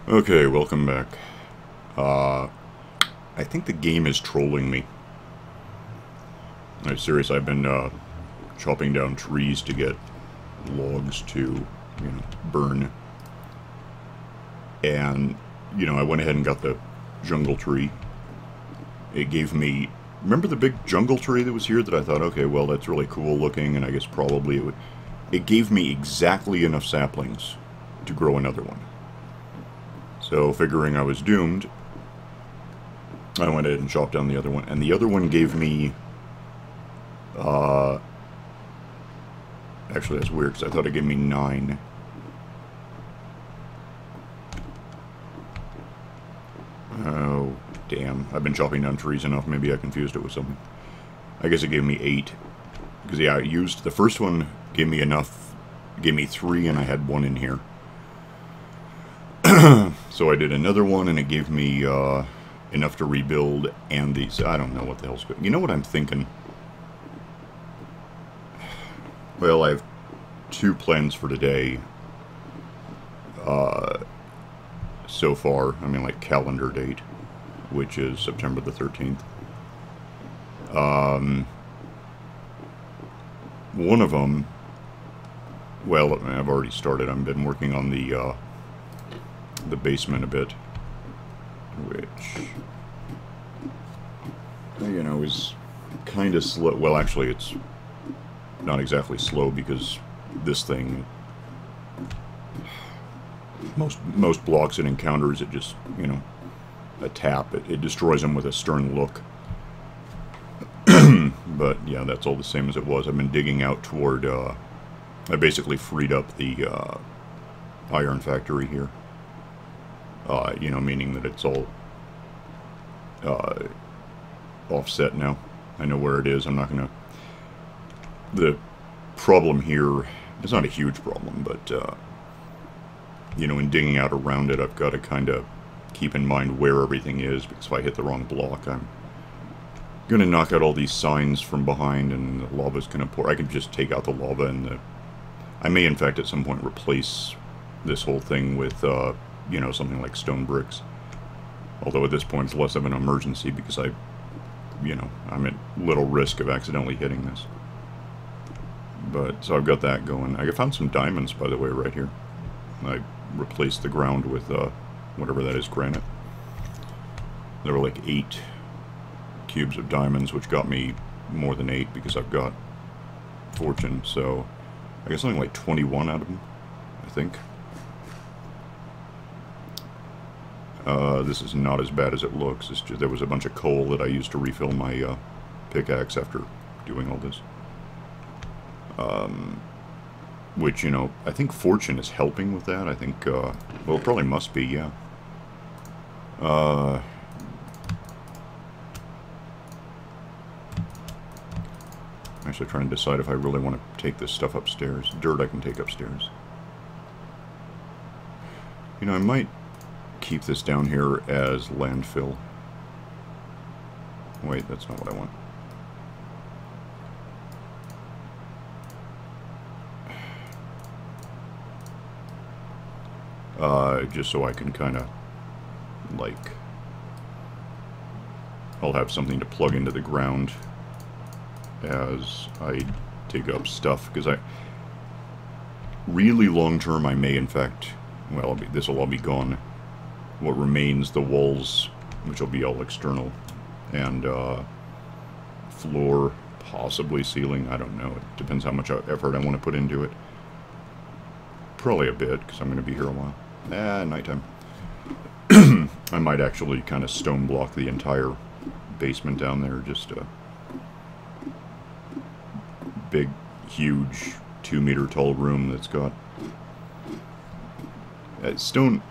Okay, welcome back. I think the game is trolling me. I'm serious, I've been, chopping down trees to get logs to, burn. And, I went ahead and got the jungle tree. It gave me... Remember the big jungle tree that was here that I thought, okay, well, that's really cool looking, and I guess probably it would... It gave me exactly enough saplings to grow another one. So, figuring I was doomed, I went ahead and chopped down the other one. And the other one gave me... Actually, that's weird, because I thought it gave me 9. Oh, damn. I've been chopping down trees enough. Maybe I confused it with something. I guess it gave me 8. Because, yeah, I used... The first one gave me enough... Gave me 3, and I had 1 in here. So I did another one, and it gave me enough to rebuild, and these... I don't know what the hell's going... You know what I'm thinking? Well, I have 2 plans for today. So far, I mean, like, calendar date, which is September the 13th. One of them... Well, I've already started. I've been working on the basement a bit, which, is kind of slow. Well, actually, it's not exactly slow, because this thing, most blocks it encounters, it just, a tap. It destroys them with a stern look. But, yeah, that's all the same as it was. I've been digging out toward, I basically freed up the iron factory here. Meaning that it's all offset now. I know where it is. I'm not gonna... The problem here, it's not a huge problem, but, in digging out around it, I've got to kind of keep in mind where everything is, because if I hit the wrong block, I'm gonna knock out all these signs from behind, and the lava's gonna pour. I can just take out the lava, and I may, in fact, at some point replace this whole thing with, something like stone bricks. Although at this point it's less of an emergency, because I'm at little risk of accidentally hitting this. But, so I've got that going. I found some diamonds, by the way, right here. I replaced the ground with, whatever that is, granite. There were like 8 cubes of diamonds, which got me more than 8, because I've got fortune, so I guess something like 21 out of them, I think. This is not as bad as it looks. It's just, there was a bunch of coal that I used to refill my pickaxe after doing all this. Which, I think fortune is helping with that. I think, well, it probably must be, yeah. Actually trying to decide if I really want to take this stuff upstairs. Dirt I can take upstairs. I might keep this down here as landfill. Wait, that's not what I want. Just so I can kind of, like, I'll have something to plug into the ground as I dig up stuff, because really long term I may, in fact, well, this will all be gone. What remains, the walls, which will be all external, and floor, possibly ceiling, I don't know. It depends how much effort I want to put into it. Probably a bit, because I'm going to be here a while. Nighttime. I might actually kind of stone block the entire basement down there, just a big, huge, 2-meter tall room that's got stone...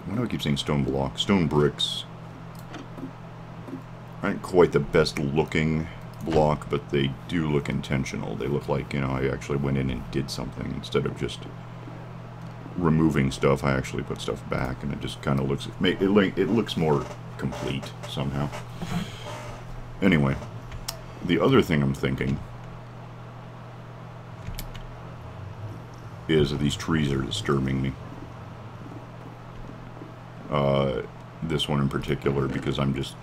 Why do I keep saying stone block? Stone bricks aren't quite the best looking block, but they do look intentional. They look like, I actually went in and did something. Instead of just removing stuff, I actually put stuff back, and it just kind of looks... It looks more complete, somehow. Anyway, the other thing I'm thinking is that these trees are disturbing me. This one in particular, because I'm just...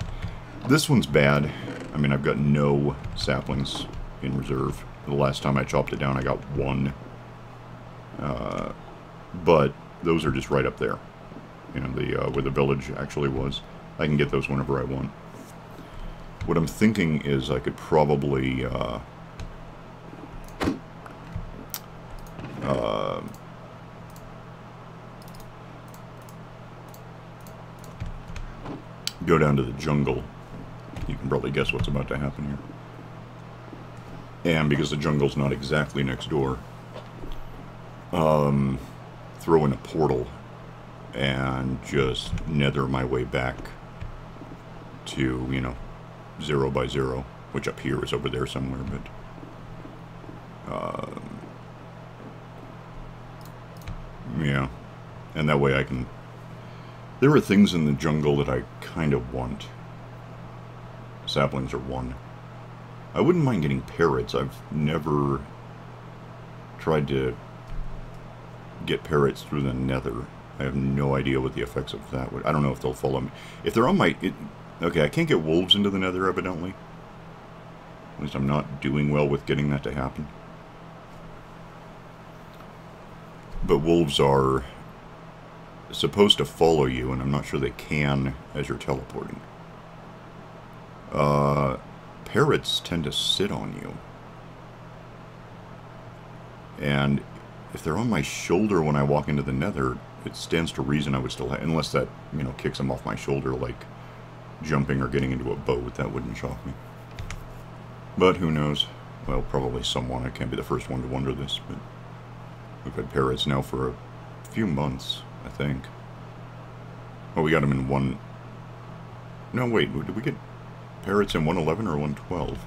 This one's bad. I mean, I've got no saplings in reserve. The last time I chopped it down, I got one. But those are just right up there. You know, where the village actually was. I can get those whenever I want. What I'm thinking is I could probably... go down to the jungle. You can probably guess what's about to happen here. And because the jungle's not exactly next door, throw in a portal and just nether my way back to, you know, 0 by 0, which up here is over there somewhere, but yeah, and that way I can... There are things in the jungle that I kind of want. Saplings are one. I wouldn't mind getting parrots. I've never tried to get parrots through the nether. I have no idea what the effects of that would... I don't know if they'll follow me. If they're on my... okay, I can't get wolves into the nether, evidently. At least I'm not doing well with getting that to happen. But wolves are supposed to follow you, and I'm not sure they can as you're teleporting. Parrots tend to sit on you. And if they're on my shoulder when I walk into the nether, it stands to reason I would still have... Unless that, you know, kicks them off my shoulder, like jumping or getting into a boat. That wouldn't shock me. But who knows? Well, probably someone. I can't be the first one to wonder this, but we've had parrots now for a few months, I think. Oh, we got them in one... No, wait, did we get parrots in 111 or 112?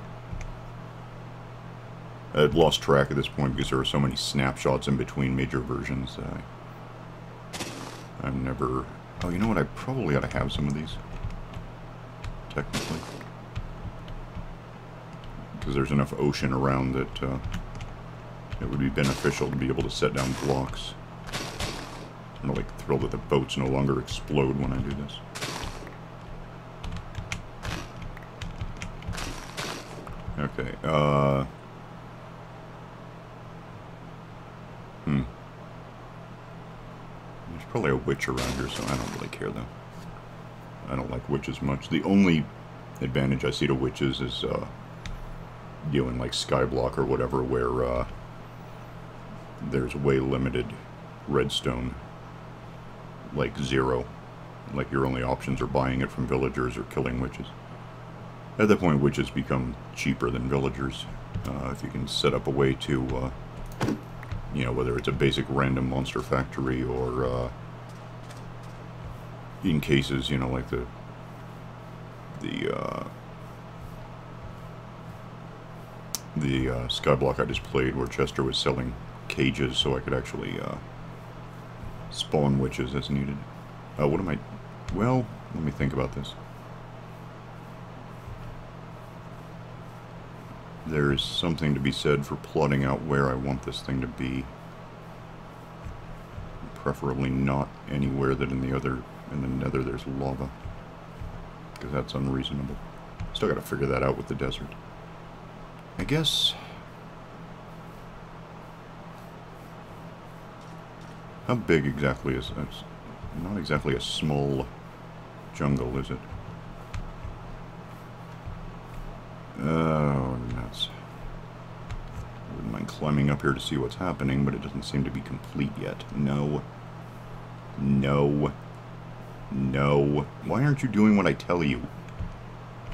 I've lost track at this point because there are so many snapshots in between major versions that I've never... Oh, you know what? I probably ought to have some of these. Technically. Because there's enough ocean around that it would be beneficial to be able to set down blocks. I'm like thrilled that the boats no longer explode when I do this. Okay, There's probably a witch around here, so I don't really care, though. I don't like witches much. The only advantage I see to witches is, you know, in, like, Skyblock or whatever, where, there's way limited redstone. Like 0. Like, your only options are buying it from villagers or killing witches. At that point, witches become cheaper than villagers. If you can set up a way to, you know, whether it's a basic random monster factory or, in cases, you know, like the Skyblock I just played, where Chester was selling cages so I could actually, spawn witches as needed. What am I... Well, let me think about this. There is something to be said for plotting out where I want this thing to be. Preferably not anywhere that in the nether there's lava. Because that's unreasonable. Still gotta figure that out with the desert. I guess... How big exactly is that? It's not exactly a small jungle, is it? Oh, nuts. I wouldn't mind climbing up here to see what's happening, but it doesn't seem to be complete yet. No. No. No. Why aren't you doing what I tell you?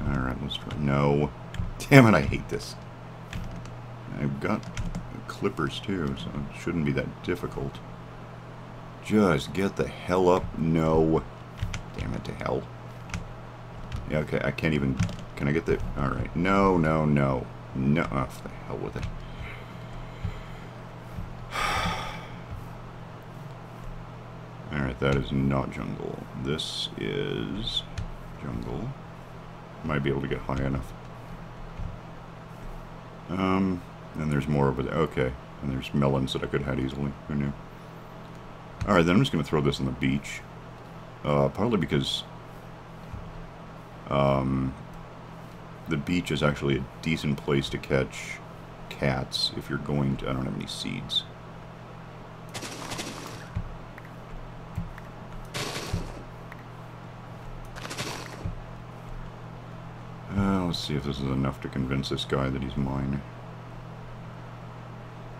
Alright, let's try. No. Damn it, I hate this. I've got clippers too, so it shouldn't be that difficult. Just get the hell up. No. Damn it to hell. Yeah, okay, I can't even... Can I get the... Alright. No, no, no. No. Oh, the hell with it. Alright, that is not jungle. This is... jungle. Might be able to get high enough. And there's more over there. Okay. And there's melons that I could have had easily. Who knew? Alright, then I'm just going to throw this on the beach. Partly because the beach is actually a decent place to catch cats if you're going to... I don't have any seeds. Let's see if this is enough to convince this guy that he's mine.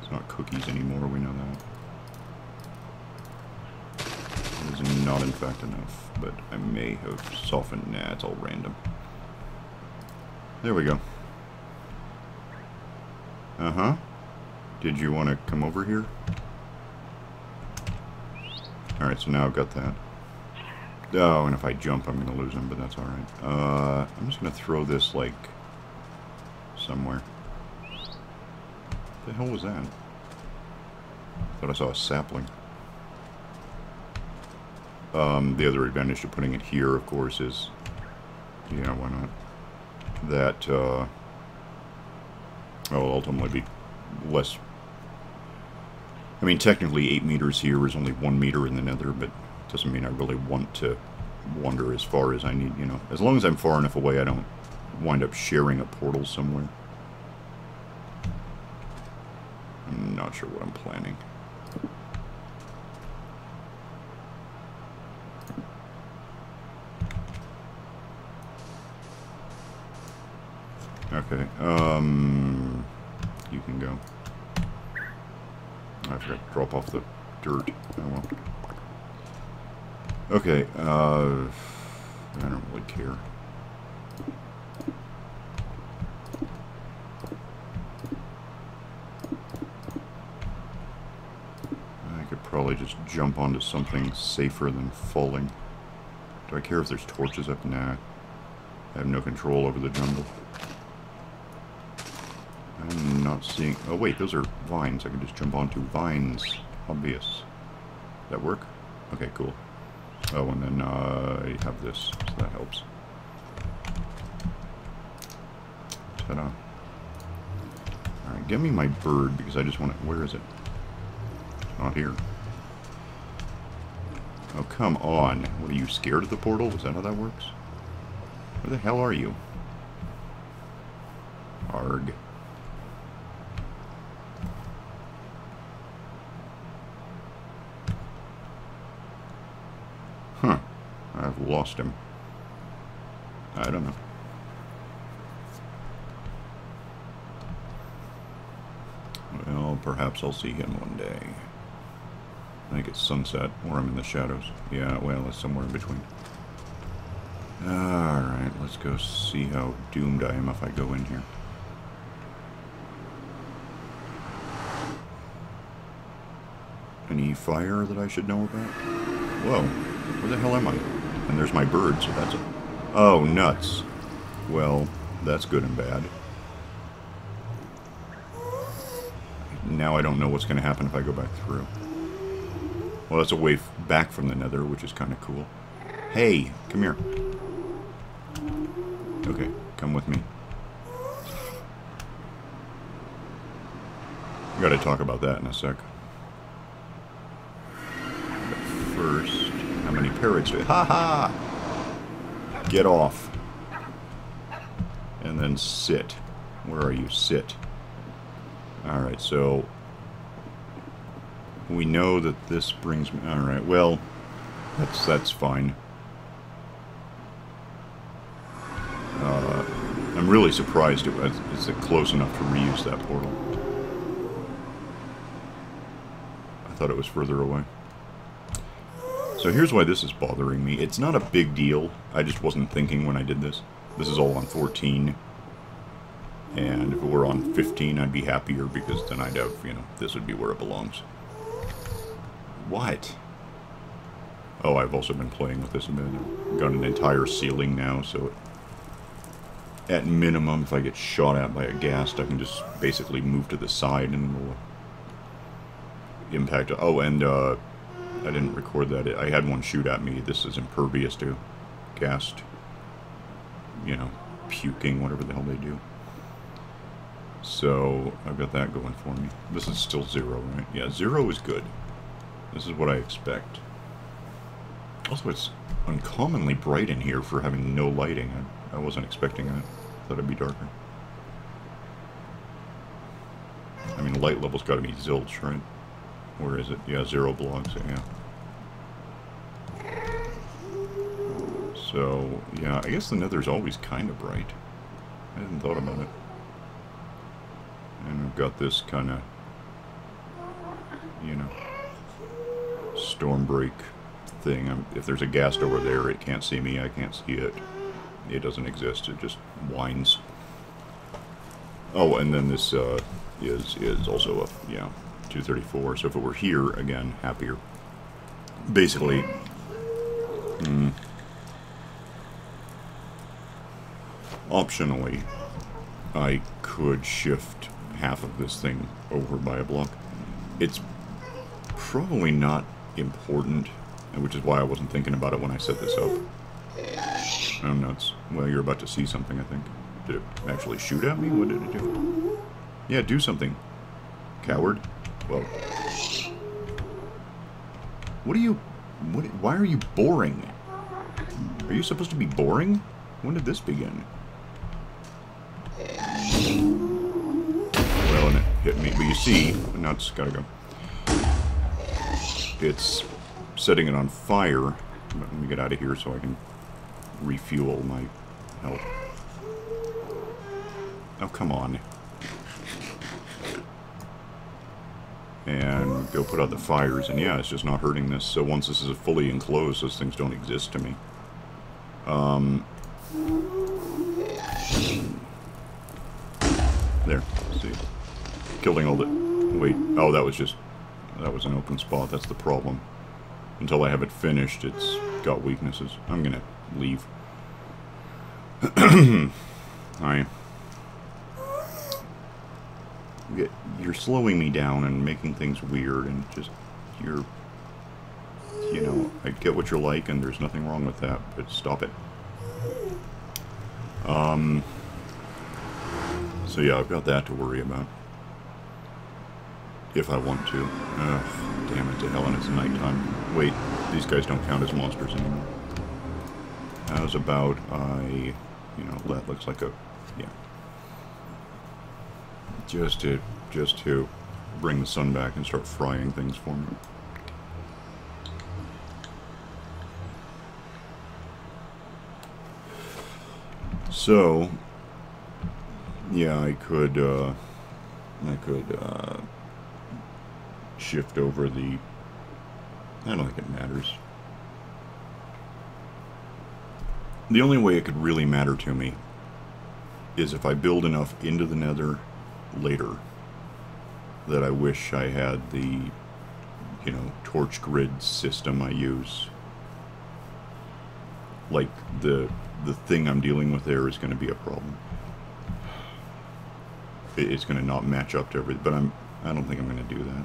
It's not cookies anymore, we know that. It is not in fact enough, but I may have softened... Nah, it's all random. There we go. Uh-huh. Did you want to come over here? Alright, so now I've got that. Oh, and if I jump, I'm going to lose him, but that's alright. I'm just going to throw this, like, somewhere. What the hell was that? I thought I saw a sapling. The other advantage to putting it here, of course, is... Yeah, why not? That, will ultimately be less... I mean, technically 8 meters here is only 1 meter in the nether, but it doesn't mean I really want to wander as far as I need, you know. As long as I'm far enough away, I don't wind up sharing a portal somewhere. I'm not sure what I'm planning. Okay, you can go. I forgot to drop off the dirt. Oh well. Okay, I don't really care. I could probably just jump onto something safer than falling. Do I care if there's torches up? Nah. I have no control over the jungle. I'm not seeing... Oh wait, those are vines. I can just jump onto vines. Obvious. That work? Okay, cool. Oh, and then I have this, so that helps. Ta-da. Alright, give me my bird, because I just want it... Where is it? It's not here. Oh, come on. What, are you scared of the portal? Is that how that works? Where the hell are you? Arg. Huh. I've lost him. I don't know. Well, perhaps I'll see him one day. I think it's sunset, or I'm in the shadows. Yeah, well, it's somewhere in between. Alright, let's go see how doomed I am if I go in here. Any fire that I should know about? Whoa, where the hell am I? And there's my bird, so that's it. Oh, nuts. Well, that's good and bad. Now I don't know what's going to happen if I go back through. Well, that's a way back from the nether, which is kind of cool. Hey, come here. Okay, come with me. We gotta talk about that in a sec. But first, how many parrots do... Ha-ha! Get off. And then sit. Where are you? Sit. Alright, so... we know that this brings me... Alright, well, that's fine. I'm really surprised it's close enough to reuse that portal. I thought it was further away. So here's why this is bothering me. It's not a big deal. I just wasn't thinking when I did this. This is all on 14. And if it were on 15, I'd be happier because then I'd have, you know, this would be where it belongs. What? Oh, I've also been playing with this a bit. I've got an entire ceiling now, so at minimum, if I get shot at by a ghast, I can just basically move to the side and it'll impact... Oh, and I didn't record that. I had one shoot at me. This is impervious to ghast, you know, puking, whatever the hell they do. So, I've got that going for me. This is still 0, right? Yeah, 0 is good. This is what I expect. Also, it's uncommonly bright in here for having no lighting. I wasn't expecting that. Thought it'd be darker. I mean, the light level's got to be zilch, right? Where is it? Yeah, 0 blocks, yeah. So, yeah, I guess the nether's always kind of bright. I hadn't thought about it. And I've got this kind of, you know, storm break thing. If there's a ghast over there, it can't see me, I can't see it. It doesn't exist, it just whines. Oh, and then this is also a, yeah, 234. So if it were here, again, happier. Basically, optionally, I could shift half of this thing over by a block. It's probably not important, which is why I wasn't thinking about it when I set this up. Oh, nuts. Well, you're about to see something, I think. Did it actually shoot at me? What did it do? Yeah, do something. Coward. Well. What are you... why are you boring? Are you supposed to be boring? When did this begin? Well, and it hit me. But you see... Now it's gotta go. It's setting it on fire. Let me get out of here so I can refuel my health. Oh, come on. And go put out the fires, and yeah, it's just not hurting this. So once this is fully enclosed, those things don't exist to me. There, see. Killing all the... Wait, oh, that was an open spot, that's the problem. Until I have it finished, it's got weaknesses. I'm gonna leave. Alright. You're slowing me down and making things weird, and just, you know, I get what you're like, and there's nothing wrong with that, but stop it. So yeah, I've got that to worry about. If I want to. Ugh, damn it to hell, and it's nighttime. Wait, these guys don't count as monsters anymore. How's about you know, that looks like a, yeah. Just to bring the sun back and start frying things for me. So, yeah, I could shift over the... I don't think it matters. The only way it could really matter to me is if I build enough into the nether later that I wish I had the, you know, torch grid system I use. Like, the thing I'm dealing with there is going to be a problem. It's going to not match up to everything, but I don't think I'm going to do that.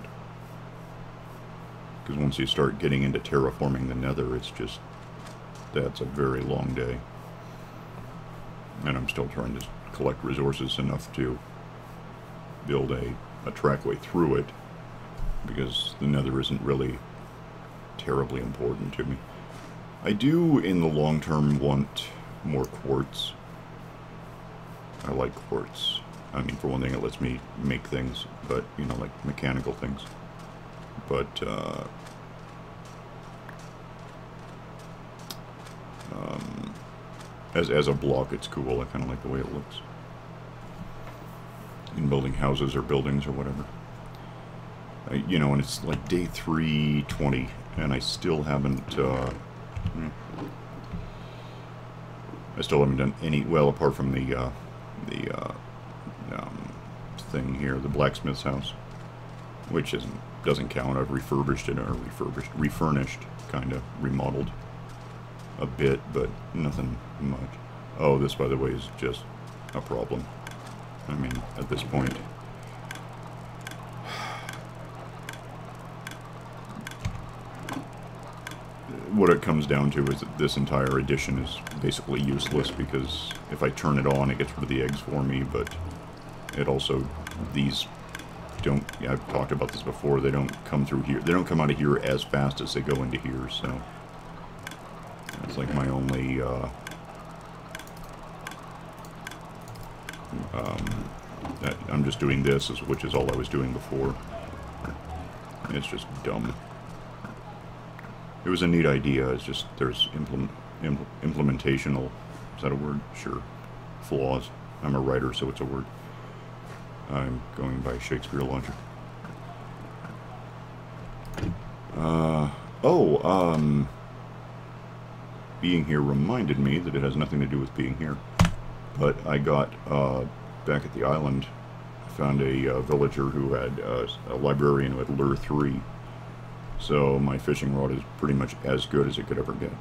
Because once you start getting into terraforming the nether, it's just, that's a very long day. And I'm still trying to collect resources enough to build a trackway through it, because the nether isn't really terribly important to me. I do, in the long term, want more quartz. I like quartz. I mean, for one thing, it lets me make things, but, you know, like mechanical things. But, as a block, it's cool. I kind of like the way it looks. In building houses or buildings or whatever. You know, and it's like day 320, and I still haven't, done any, well, apart from the thing here, the blacksmith's house, which doesn't count. I've refurbished it, or refurnished, kind of, remodeled a bit, but nothing much. Oh, this, by the way, is just a problem. I mean, at this point. What it comes down to is that this entire edition is basically useless, because if I turn it on, it gets rid of the eggs for me, but it also, these don't, yeah, I've talked about this before, they don't come through here, they don't come out of here as fast as they go into here, so It's like my only, I'm just doing this, which is all I was doing before. It's just dumb. It was a neat idea, it's just, there's implementational, is that a word? Sure. Flaws. I'm a writer, so it's a word. I'm going by Shakespeare logic. Being here reminded me that it has nothing to do with being here. But I got, back at the island, I found a villager who had a librarian who had Lure 3. So my fishing rod is pretty much as good as it could ever get.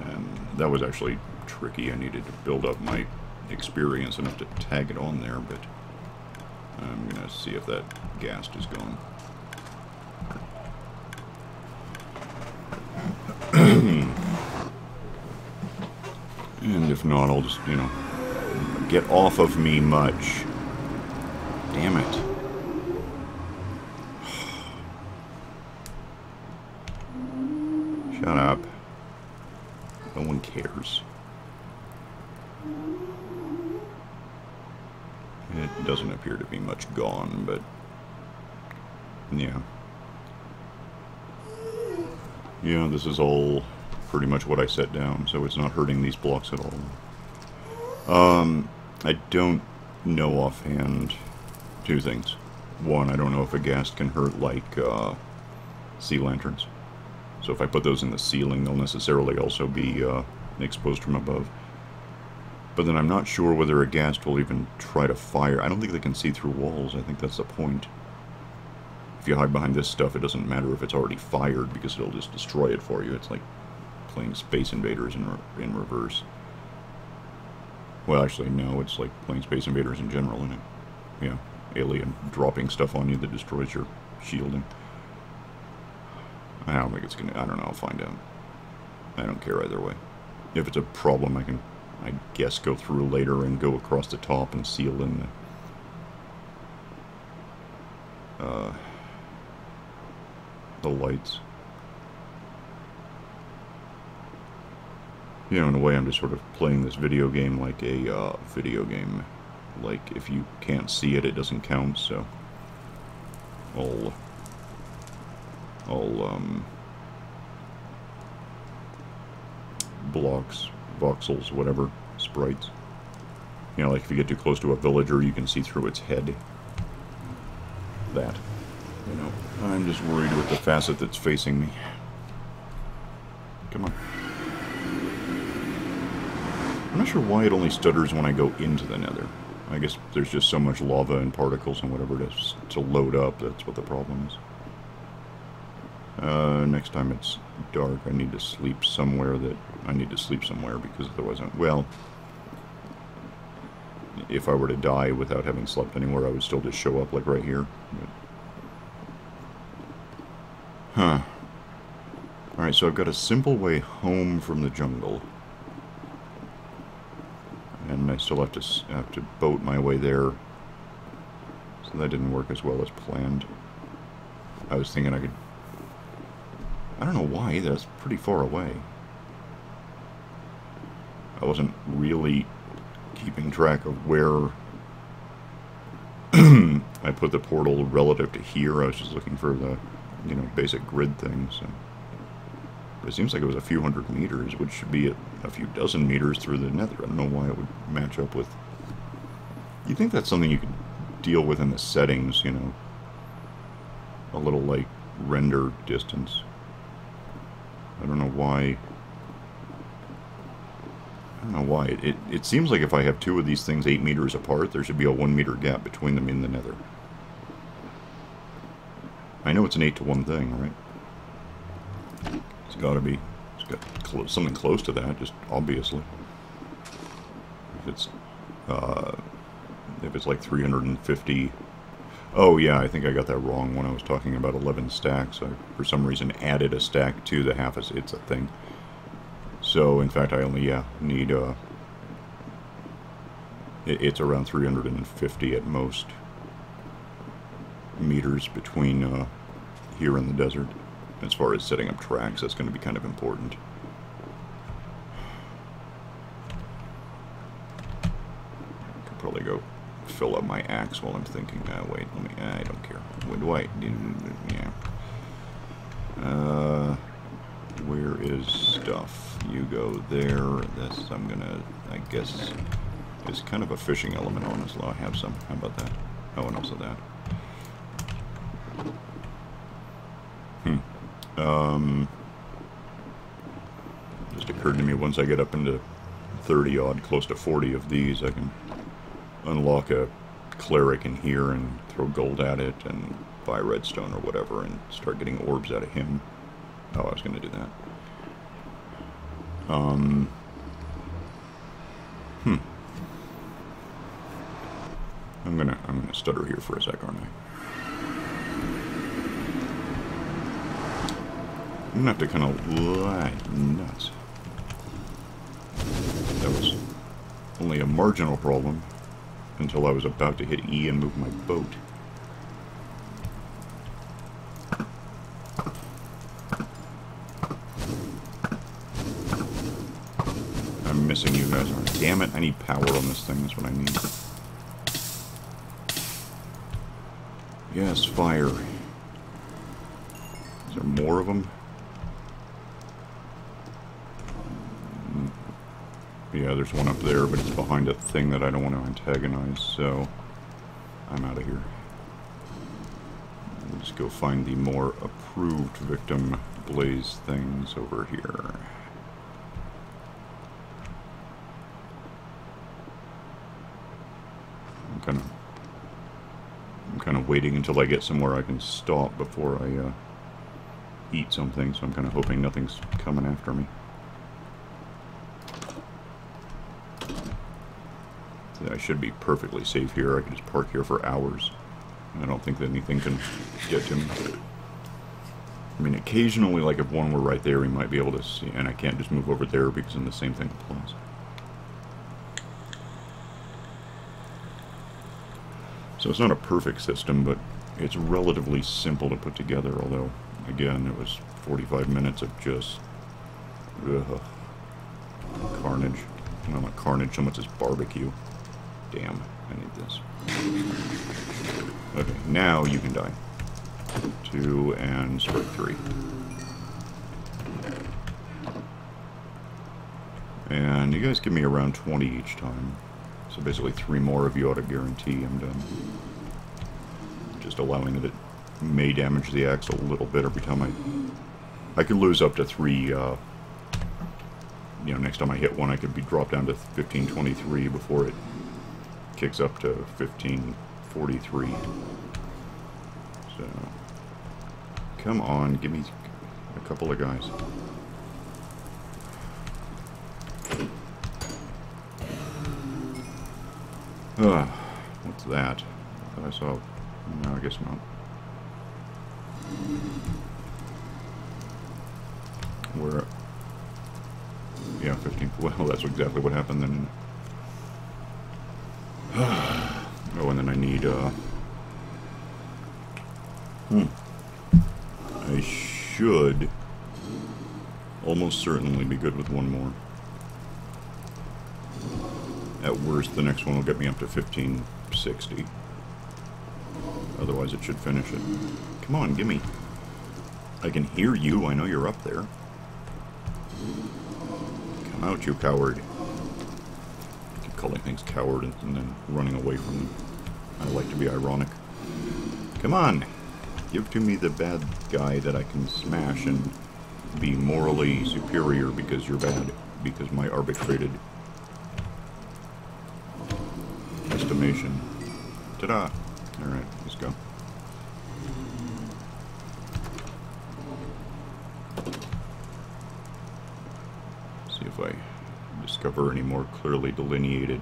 And that was actually tricky. I needed to build up my experience enough to tag it on there, but I'm going to see if that ghast is gone. And if not, I'll just, you know, get off of me much. Damn it. Shut up. No one cares. It doesn't appear to be much gone, but yeah. Yeah, this is all pretty much what I set down, so it's not hurting these blocks at all. I don't know offhand two things. One, I don't know if a ghast can hurt like sea lanterns. So if I put those in the ceiling, they'll necessarily also be exposed from above. But then I'm not sure whether a ghast will even try to fire. I don't think they can see through walls. I think that's the point. If you hide behind this stuff, it doesn't matter if it's already fired, because it'll just destroy it for you. It's like playing Space Invaders in reverse. Well, actually, no, it's like playing Space Invaders in general, isn't it? Yeah, alien dropping stuff on you that destroys your shielding. I don't think it's gonna, I don't know, I'll find out. I don't care either way. If it's a problem, I can, I guess, go through later and go across the top and seal in the lights. You know, in a way, I'm just sort of playing this video game like a video game. Like, if you can't see it, it doesn't count, so I'll blocks, voxels, whatever, sprites. You know, like if you get too close to a villager, you can see through its head. That. You know, I'm just worried with the facet that's facing me. Come on. I'm not sure why it only stutters when I go into the nether. I guess there's just so much lava and particles and whatever it is to load up, that's what the problem is. Next time it's dark, I need to sleep somewhere because otherwise well, if I were to die without having slept anywhere, I would still just show up like right here. But, huh. Alright, so I've got a simple way home from the jungle. And I still have to boat my way there. So that didn't work as well as planned. I was thinking I could... I don't know why, that's pretty far away. I wasn't really keeping track of where I put the portal relative to here. I was just looking for the, you know, basic grid thing, so... But it seems like it was a few hundred meters, which should be a few dozen meters through the nether. I don't know why it would match up with... You'd think that's something you could deal with in the settings, you know. A little, like, render distance. I don't know why. I don't know why. It seems like if I have two of these things 8 meters apart, there should be a 1 meter gap between them in the nether. I know it's an 8 to 1 thing, right? It's gotta be. It's got something close to that, just obviously. If it's like 350... Oh yeah, I think I got that wrong when I was talking about 11 stacks. I, for some reason, added a stack to the half as it's a thing. So, in fact, I only, need, it's around 350 at most meters between, here and the desert. as far as setting up tracks, that's going to be kind of important. I could probably go fill up my axe while I'm thinking. Wait, let me. I don't care. What do I? Yeah. Where is stuff? You go there. This I'm gonna. I guess is kind of a fishing element on this. I have some. How about that? Oh, and also that. Just occurred to me once I get up into 30 odd, close to 40 of these, I can unlock a cleric in here and throw gold at it and buy redstone or whatever and start getting orbs out of him. Oh, I was going to do that. I'm gonna stutter here for a sec, aren't I? I'm gonna have to kind of lie nuts. That was only a marginal problem until I was about to hit E and move my boat. I'm missing you guys. Damn it, I need power on this thing, that's what I need. Yes, fire. Is there more of them? Yeah, there's one up there, but it's behind a thing that I don't want to antagonize, so I'm out of here. We'll just go find the more approved victim blaze things over here. I'm kind of waiting until I get somewhere I can stop before I eat something, so I'm kind of hoping nothing's coming after me. I should be perfectly safe here. I can just park here for hours. I don't think that anything can get to me. I mean, occasionally, like if one were right there, we might be able to see, and I can't just move over there because then the same thing applies. So it's not a perfect system, but it's relatively simple to put together, although, again, it was 45 minutes of just carnage. Well, not carnage so much as barbecue. Damn, I need this. Okay, now you can die. 2 and strike 3. And you guys give me around 20 each time. So basically 3 more of you ought to guarantee I'm done. Just allowing that it may damage the axe a little bit every time I could lose up to 3, you know, next time I hit one I could be dropped down to 1523 before it kicks up to 1543. So, come on, give me a couple of guys. What's that? I thought I saw... No, I guess not. Where... Yeah, 15... Well, that's exactly what happened then. Oh, and then I need, I should almost certainly be good with one more. At worst, the next one will get me up to 1560. Otherwise, it should finish it. Come on, gimme. I can hear you. I know you're up there. Come out, you coward. I keep calling things coward and then running away from them. I like to be ironic. Come on. Give to me the bad guy that I can smash and be morally superior because you're bad. Because my arbitrated estimation. Ta-da! Alright, let's go. See if I discover any more clearly delineated,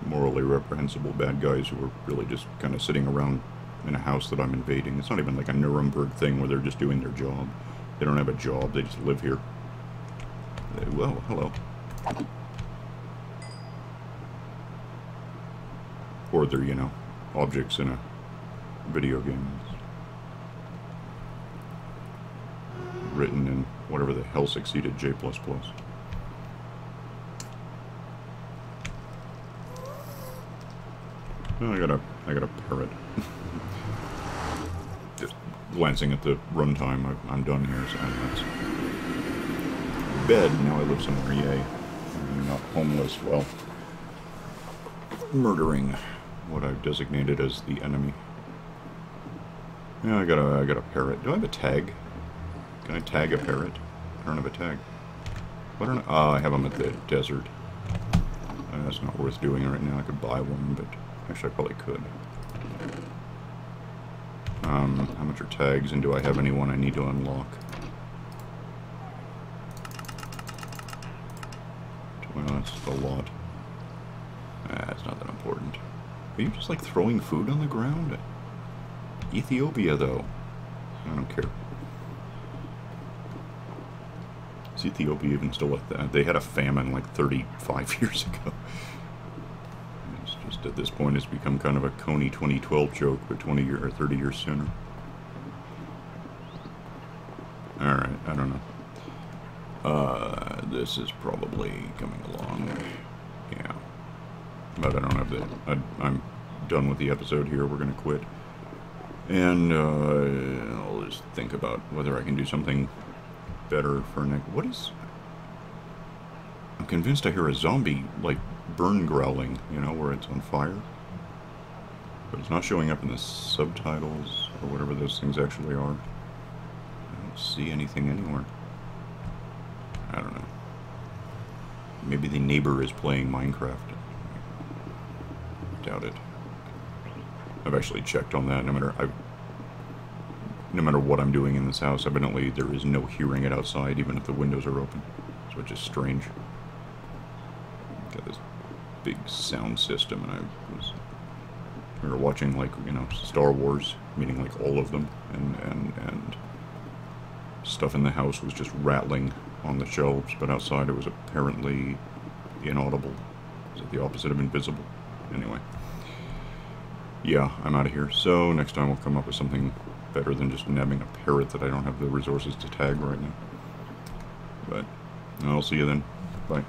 morally reprehensible bad guys who are really just kind of sitting around in a house that I'm invading. It's not even like a Nuremberg thing where they're just doing their job. They don't have a job, they just live here. Well, hello. Or they're, you know, objects in a video game. written in whatever the hell succeeded J++. Oh, I got a parrot. Just glancing at the runtime, I'm done here, so that's bed. Now I live somewhere, yay. I'm not homeless, well, murdering what I've designated as the enemy. Yeah, I got a parrot. Do I have a tag? Can I tag a parrot? I don't have a tag. Why don't I have them at the desert. That's not worth doing right now. I could buy one, but actually I probably could. How much are tags, and do I have anyone I need to unlock? Well, that's a lot. It's not that important. Are you just like throwing food on the ground? Ethiopia, though. I don't care. Is Ethiopia even still like that? They had a famine like 35 years ago. It's just at this point it's become kind of a Coney 2012 joke, but 20 or 30 years sooner. Alright, I don't know. This is probably coming along. Yeah. But I don't have the... I'm done with the episode here. We're going to quit. And I'll just think about whether I can do something better for next... What is... I'm convinced I hear a zombie, like, burn growling, you know, where it's on fire. But it's not showing up in the subtitles, or whatever those things actually are. I don't see anything anywhere. I don't know. Maybe the neighbor is playing Minecraft. Doubt it. I've actually checked on that. No matter what I'm doing in this house, evidently there is no hearing it outside, even if the windows are open. So it's just strange. Got this big sound system, and we were watching, like, you know, Star Wars, meaning like all of them, and stuff in the house was just rattling on the shelves, but outside it was apparently inaudible. Is it the opposite of invisible? Anyway. Yeah, I'm out of here. So next time we'll come up with something better than just nabbing a parrot that I don't have the resources to tag right now. But I'll see you then. Bye.